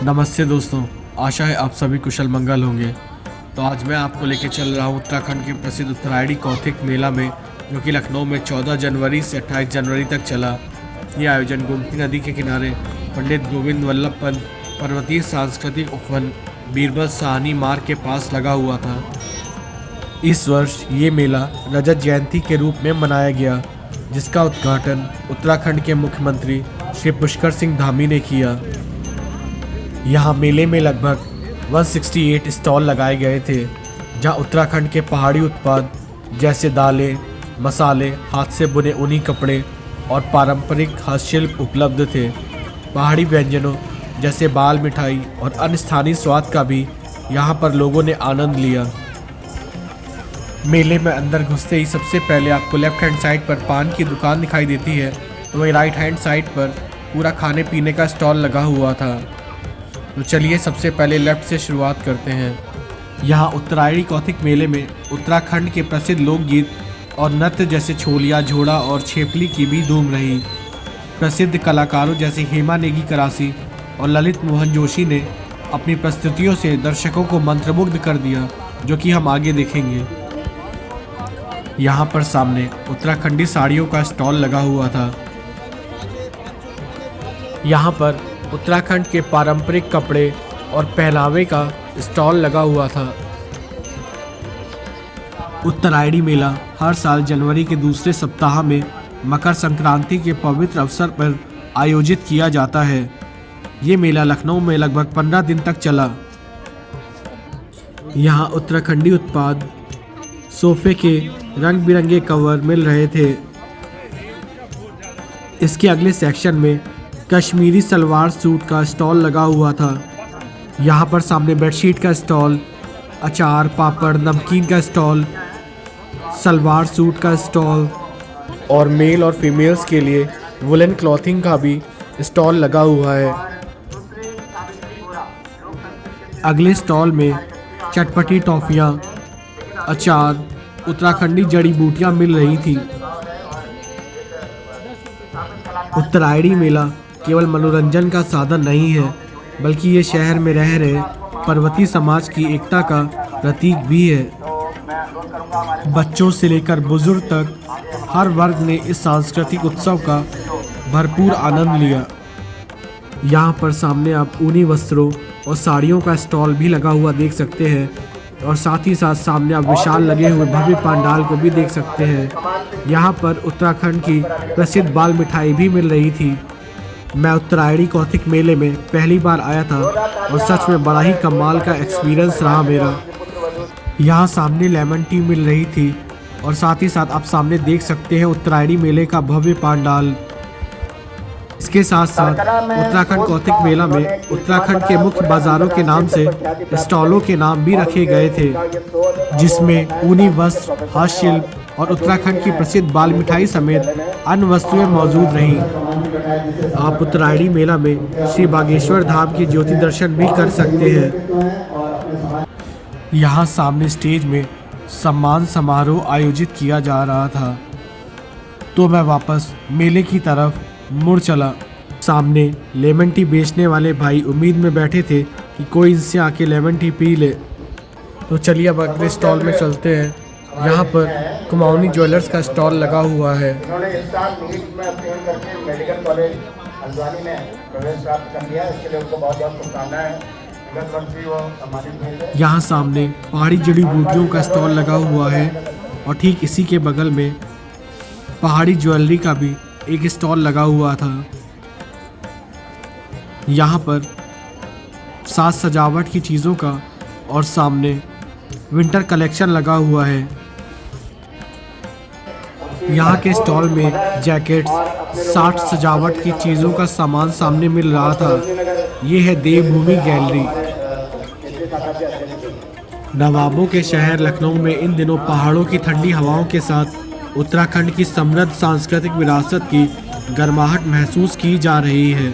नमस्ते दोस्तों, आशा है आप सभी कुशल मंगल होंगे। तो आज मैं आपको लेकर चल रहा हूँ उत्तराखंड के प्रसिद्ध उत्तरायणी कौथिग मेला में, जो कि लखनऊ में 14 जनवरी से 28 जनवरी तक चला। ये आयोजन गोमती नदी के किनारे पंडित गोविंद वल्लभ पंत पर्वतीय सांस्कृतिक उपवन बीरबल साहनी मार्ग के पास लगा हुआ था। इस वर्ष ये मेला रजत जयंती के रूप में मनाया गया, जिसका उद्घाटन उत्तराखंड के मुख्यमंत्री श्री पुष्कर सिंह धामी ने किया। यहाँ मेले में लगभग 168 स्टॉल लगाए गए थे, जहाँ उत्तराखंड के पहाड़ी उत्पाद जैसे दालें, मसाले, हाथ से बुने ऊनी कपड़े और पारंपरिक हस्तशिल्प उपलब्ध थे। पहाड़ी व्यंजनों जैसे बाल मिठाई और अन्य स्थानीय स्वाद का भी यहाँ पर लोगों ने आनंद लिया। मेले में अंदर घुसते ही सबसे पहले आपको लेफ्ट हैंड साइड पर पान की दुकान दिखाई देती है, तो वहीं राइट हैंड साइड पर पूरा खाने पीने का स्टॉल लगा हुआ था। तो चलिए सबसे पहले लेफ्ट से शुरुआत करते हैं। यहाँ उत्तरायणी कौथिग मेले में उत्तराखंड के प्रसिद्ध लोकगीत और नृत्य जैसे छोलिया, झोड़ा और छेपली की भी धूम रही। प्रसिद्ध कलाकारों जैसे हेमा नेगी करासी और ललित मोहन जोशी ने अपनी प्रस्तुतियों से दर्शकों को मंत्रमुग्ध कर दिया, जो कि हम आगे देखेंगे। यहाँ पर सामने उत्तराखंडी साड़ियों का स्टॉल लगा हुआ था। यहाँ पर उत्तराखंड के पारंपरिक कपड़े और पहनावे का स्टॉल लगा हुआ था। उत्तरायणी मेला हर साल जनवरी के दूसरे सप्ताह में मकर संक्रांति के पवित्र अवसर पर आयोजित किया जाता है। ये मेला लखनऊ में लगभग 15 दिन तक चला। यहाँ उत्तराखंडी उत्पाद सोफे के रंग बिरंगे कवर मिल रहे थे। इसके अगले सेक्शन में कश्मीरी सलवार सूट का स्टॉल लगा हुआ था। यहाँ पर सामने बेडशीट का स्टॉल, अचार, पापड़, नमकीन का स्टॉल, सलवार सूट का स्टॉल और मेल और फीमेल्स के लिए वुलन क्लॉथिंग का भी स्टॉल लगा हुआ है। अगले स्टॉल में चटपटी टॉफियाँ, अचार, उत्तराखंडी जड़ी बूटियाँ मिल रही थी। उत्तरायणी मेला केवल मनोरंजन का साधन नहीं है, बल्कि ये शहर में रह रहे पर्वतीय समाज की एकता का प्रतीक भी है। बच्चों से लेकर बुजुर्ग तक हर वर्ग ने इस सांस्कृतिक उत्सव का भरपूर आनंद लिया। यहाँ पर सामने आप ऊनी वस्त्रों और साड़ियों का स्टॉल भी लगा हुआ देख सकते हैं, और साथ ही साथ सामने आप विशाल लगे हुए भव्य पंडाल को भी देख सकते हैं। यहाँ पर उत्तराखंड की प्रसिद्ध बाल मिठाई भी मिल रही थी। मैं उत्तरायणी कौथिग मेले में पहली बार आया था और सच में बड़ा ही कमाल का एक्सपीरियंस रहा मेरा। यहाँ सामने लेमन टी मिल रही थी, और साथ ही साथ आप सामने देख सकते हैं उत्तरायणी मेले का भव्य पंडाल। इसके साथ साथ उत्तराखंड कौथिग मेला में उत्तराखंड के मुख्य बाजारों के नाम से स्टॉलों के नाम भी रखे गए थे, जिसमें ऊनी वस्त्र, हस्तशिल्प और उत्तराखंड की प्रसिद्ध बाल मिठाई समेत अन्य वस्तुएं मौजूद रहीं। आप उत्तरायणी मेला में श्री बागेश्वर धाम के ज्योति दर्शन भी कर सकते हैं। यहाँ सामने स्टेज में सम्मान समारोह आयोजित किया जा रहा था, तो मैं वापस मेले की तरफ मुड़ चला। सामने लेमन टी बेचने वाले भाई उम्मीद में बैठे थे कि कोई इनसे आके लेमन टी पी ले। तो चलिए अब अगले स्टॉल में चलते हैं। यहाँ पर कुमाऊनी ज्वेलर्स का स्टॉल लगा हुआ है। यहाँ सामने पहाड़ी जड़ी बूटियों का स्टॉल लगा हुआ है, और ठीक इसी के बगल में पहाड़ी ज्वेलरी का भी एक स्टॉल लगा हुआ था। यहाँ पर साज सजावट की चीज़ों का और सामने विंटर कलेक्शन लगा हुआ है। यहाँ के स्टॉल में जैकेट्स, साज सजावट की चीज़ों का सामान सामने मिल रहा था। ये है देवभूमि गैलरी। नवाबों के शहर लखनऊ में इन दिनों पहाड़ों की ठंडी हवाओं के साथ उत्तराखंड की समृद्ध सांस्कृतिक विरासत की गर्माहट महसूस की जा रही है।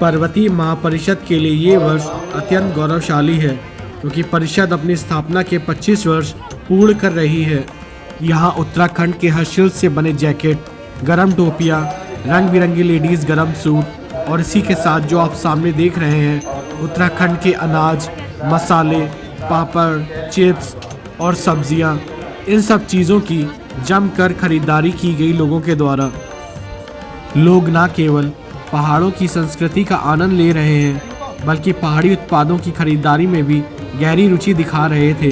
पर्वतीय महापरिषद के लिए ये वर्ष अत्यंत गौरवशाली है, क्योंकि परिषद अपनी स्थापना के 25 वर्ष पूर्ण कर रही है। यहाँ उत्तराखंड के हस्तशिल्प से बने जैकेट, गरम टोपियाँ, रंग बिरंगी लेडीज़ गरम सूट और इसी के साथ जो आप सामने देख रहे हैं उत्तराखंड के अनाज, मसाले, पापड़, चिप्स और सब्जियां, इन सब चीज़ों की जमकर खरीदारी की गई लोगों के द्वारा। लोग न केवल पहाड़ों की संस्कृति का आनंद ले रहे हैं बल्कि पहाड़ी उत्पादों की खरीदारी में भी गहरी रुचि दिखा रहे थे।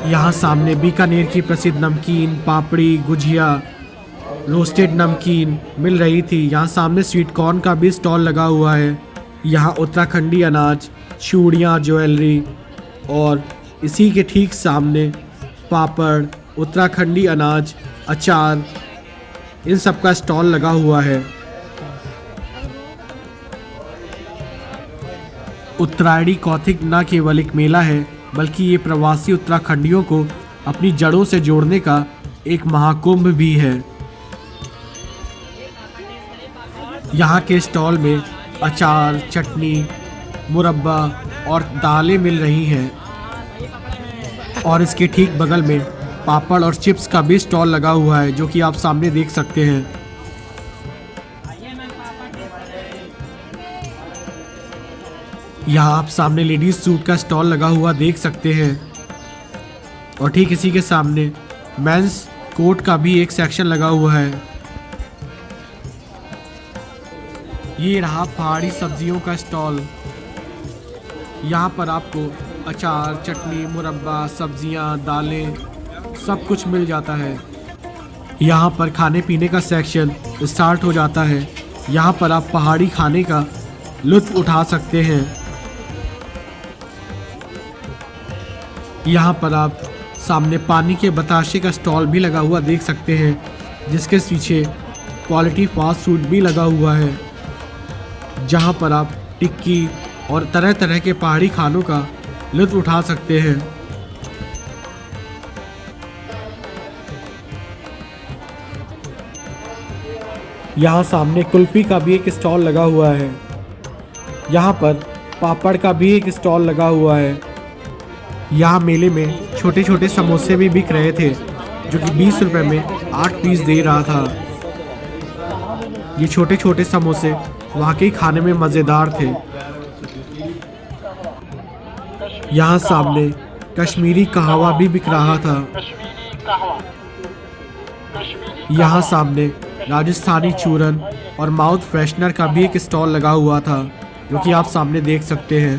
यहाँ सामने बीकानेर की प्रसिद्ध नमकीन, पापड़ी, गुजिया, रोस्टेड नमकीन मिल रही थी। यहाँ सामने स्वीट कॉर्न का भी स्टॉल लगा हुआ है। यहाँ उत्तराखंडी अनाज, चूड़ियाँ, ज्वेलरी और इसी के ठीक सामने पापड़, उत्तराखंडी अनाज, अचार, इन सब का स्टॉल लगा हुआ है। उत्तरायणी कौथिग न केवल एक मेला है बल्कि ये प्रवासी उत्तराखंडियों को अपनी जड़ों से जोड़ने का एक महाकुंभ भी है। यहाँ के स्टॉल में अचार, चटनी, मुरब्बा और दालें मिल रही हैं और इसके ठीक बगल में पापड़ और चिप्स का भी स्टॉल लगा हुआ है जो कि आप सामने देख सकते हैं। यहाँ आप सामने लेडीज सूट का स्टॉल लगा हुआ देख सकते हैं और ठीक इसी के सामने मेंस कोट का भी एक सेक्शन लगा हुआ है। ये रहा पहाड़ी सब्जियों का स्टॉल। यहाँ पर आपको अचार, चटनी, मुरब्बा, सब्जियाँ, दालें सब कुछ मिल जाता है। यहाँ पर खाने पीने का सेक्शन स्टार्ट हो जाता है। यहाँ पर आप पहाड़ी खाने का लुत्फ उठा सकते हैं। यहाँ पर आप सामने पानी के बताशे का स्टॉल भी लगा हुआ देख सकते हैं जिसके पीछे क्वालिटी फास्ट फूड भी लगा हुआ है जहाँ पर आप टिक्की और तरह तरह के पहाड़ी खानों का लुत्फ उठा सकते हैं। यहाँ सामने कुल्फ़ी का भी एक स्टॉल लगा हुआ है। यहाँ पर पापड़ का भी एक स्टॉल लगा हुआ है। यहाँ मेले में छोटे छोटे समोसे भी बिक रहे थे जो कि 20 रुपए में 8 पीस दे रहा था। ये छोटे छोटे समोसे वाकई खाने में मज़ेदार थे। यहाँ सामने कश्मीरी कहवा भी बिक रहा था। यहाँ सामने राजस्थानी चूरन और माउथ फ्रेशनर का भी एक स्टॉल लगा हुआ था जो कि आप सामने देख सकते हैं।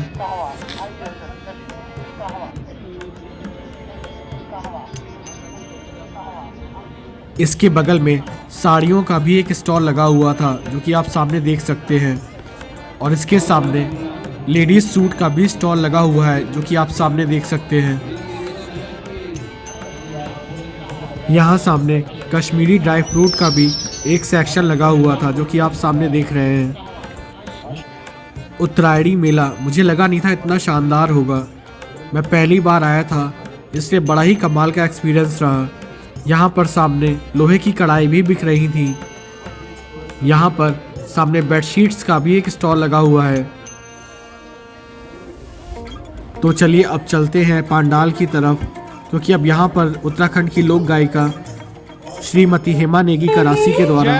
इसके बगल में साड़ियों का भी एक स्टॉल लगा हुआ था जो कि आप सामने देख सकते हैं और इसके सामने लेडीज़ सूट का भी स्टॉल लगा हुआ है जो कि आप सामने देख सकते हैं। यहाँ सामने कश्मीरी ड्राई फ्रूट का भी एक सेक्शन लगा हुआ था जो कि आप सामने देख रहे हैं। उत्तरायणी मेला मुझे लगा नहीं था इतना शानदार होगा। मैं पहली बार आया था इसलिए बड़ा ही कमाल का एक्सपीरियंस रहा। यहाँ पर सामने लोहे की कढ़ाई भी बिक रही थी। यहाँ पर सामने बेडशीट्स का भी एक स्टॉल लगा हुआ है। तो चलिए अब चलते हैं पांडाल की तरफ क्योंकि अब यहाँ पर उत्तराखंड की लोक गायिका श्रीमती हेमा नेगी करासी के द्वारा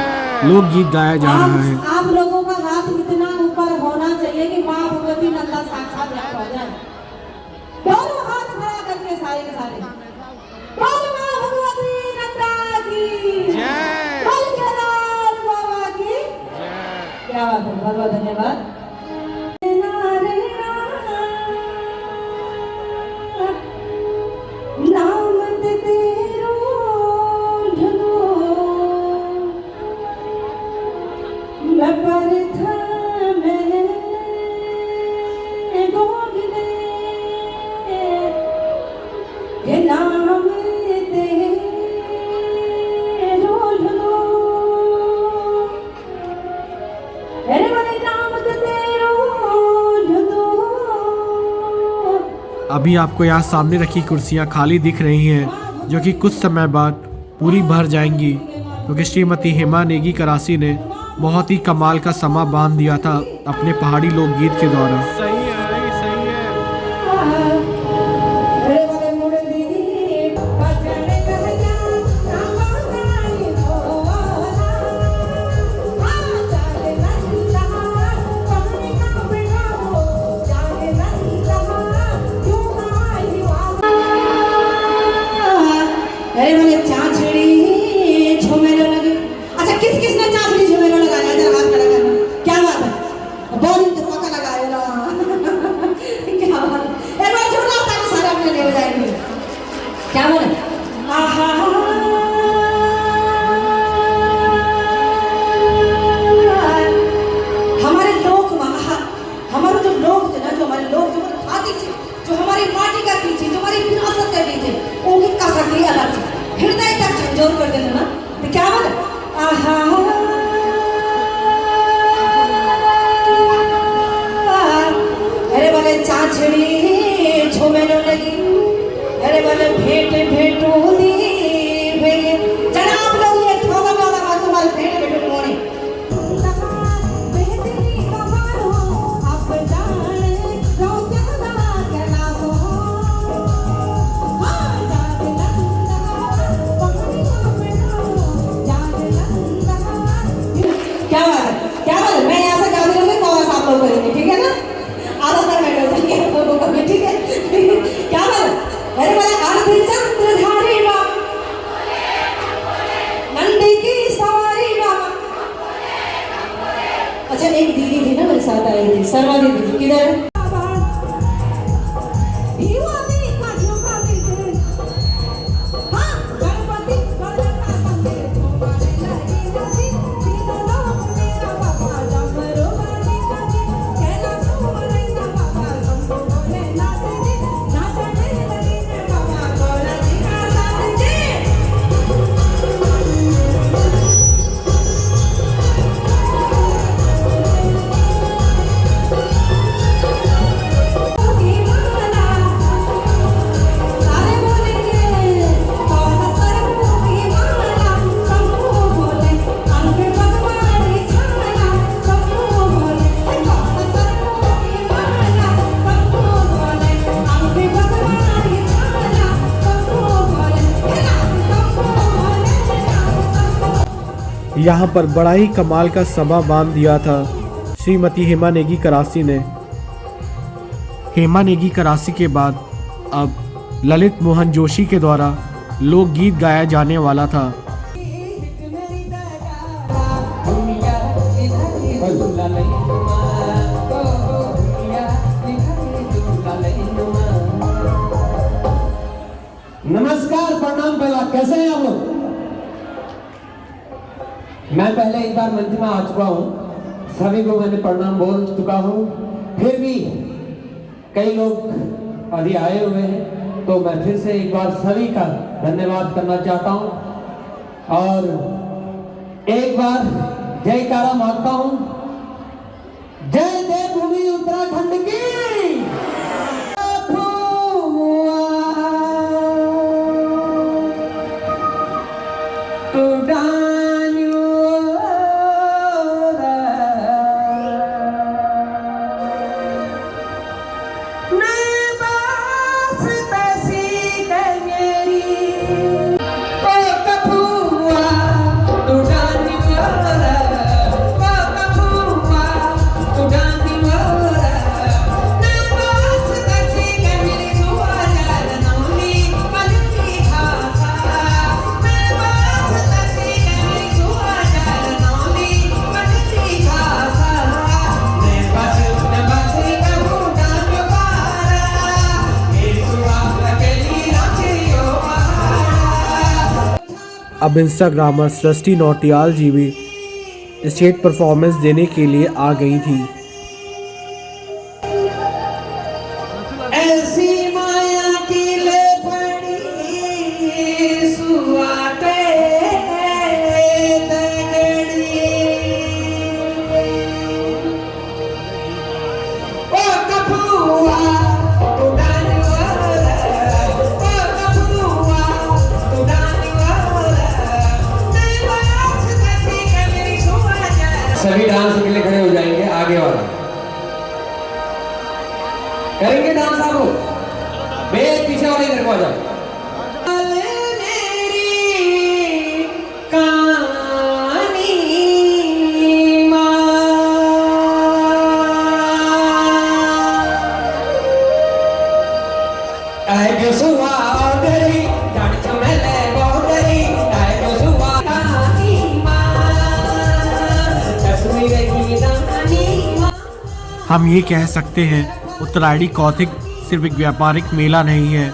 लोकगीत गाया जा रहा है। आप लोगों का हाथ इतना ऊपर होना चाहिए कि माँ भगवती नंदा साक्षात व्यक्त हो जाए। दोनों हाथ खड़ा करके सारे के सारे बोल माँ भगवती नंदा की जय, बोल केदार बाबा की जय। क्या बात है, बहुत बहुत धन्यवाद। अभी आपको यहाँ सामने रखी कुर्सियाँ खाली दिख रही हैं जो कि कुछ समय बाद पूरी भर जाएंगी क्योंकि श्रीमती हेमा नेगी करासी ने बहुत ही कमाल का समा बांध दिया था अपने पहाड़ी लोकगीत के द्वारा। सही है, सही है। जाता है दीदी, शर्मा दीदी किधर? यहाँ पर बड़ा ही कमाल का सभा बांध दिया था श्रीमती हेमा नेगी करासी ने। हेमा नेगी करासी के बाद अब ललित मोहन जोशी के द्वारा लोकगीत गाया जाने वाला था। नमस्कार, प्रणाम। पहला कैसे हैं आप लोग? मैं पहले एक बार मंच में आ चुका हूँ, सभी को मैंने प्रणाम बोल चुका हूँ, फिर भी कई लोग अभी आए हुए हैं तो मैं फिर से एक बार सभी का धन्यवाद करना चाहता हूँ और एक बार जयकारा मांगता हूँ। जय देवभूमि उत्तराखंड की। अब इंस्टाग्रामर सृष्टि नौटियाल जी भी स्टेज परफॉर्मेंस देने के लिए आ गई थी। ऐसी माया की ले पड़ी सुआते दगड़ी, ओ कपुआ उड़ाने वाला, ओ कपुआ उड़ाने वाला, सभी डांस के लिए खड़े हो जाएंगे। आगे वाला करेंगे डांस आप लोग, पीछे वाले इधर को आ जाओ। हम ये कह सकते हैं उत्तरायणी कौथिग सिर्फ एक व्यापारिक मेला नहीं है,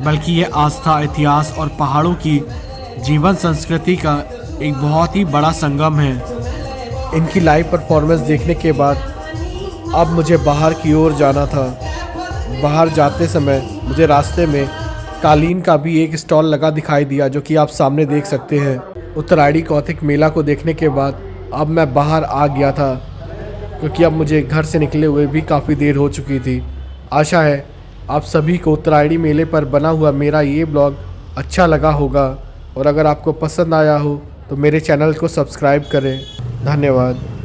बल्कि ये आस्था, इतिहास और पहाड़ों की जीवन संस्कृति का एक बहुत ही बड़ा संगम है। इनकी लाइव परफॉर्मेंस देखने के बाद अब मुझे बाहर की ओर जाना था। बाहर जाते समय मुझे रास्ते में कालीन का भी एक स्टॉल लगा दिखाई दिया, जो कि आप सामने देख सकते हैं। उत्तरायणी कौथिग मेला को देखने के बाद अब मैं बाहर आ गया था, क्योंकि अब मुझे घर से निकले हुए भी काफ़ी देर हो चुकी थी। आशा है आप सभी को उत्तरायणी मेले पर बना हुआ मेरा ये ब्लॉग अच्छा लगा होगा, और अगर आपको पसंद आया हो तो मेरे चैनल को सब्सक्राइब करें। धन्यवाद।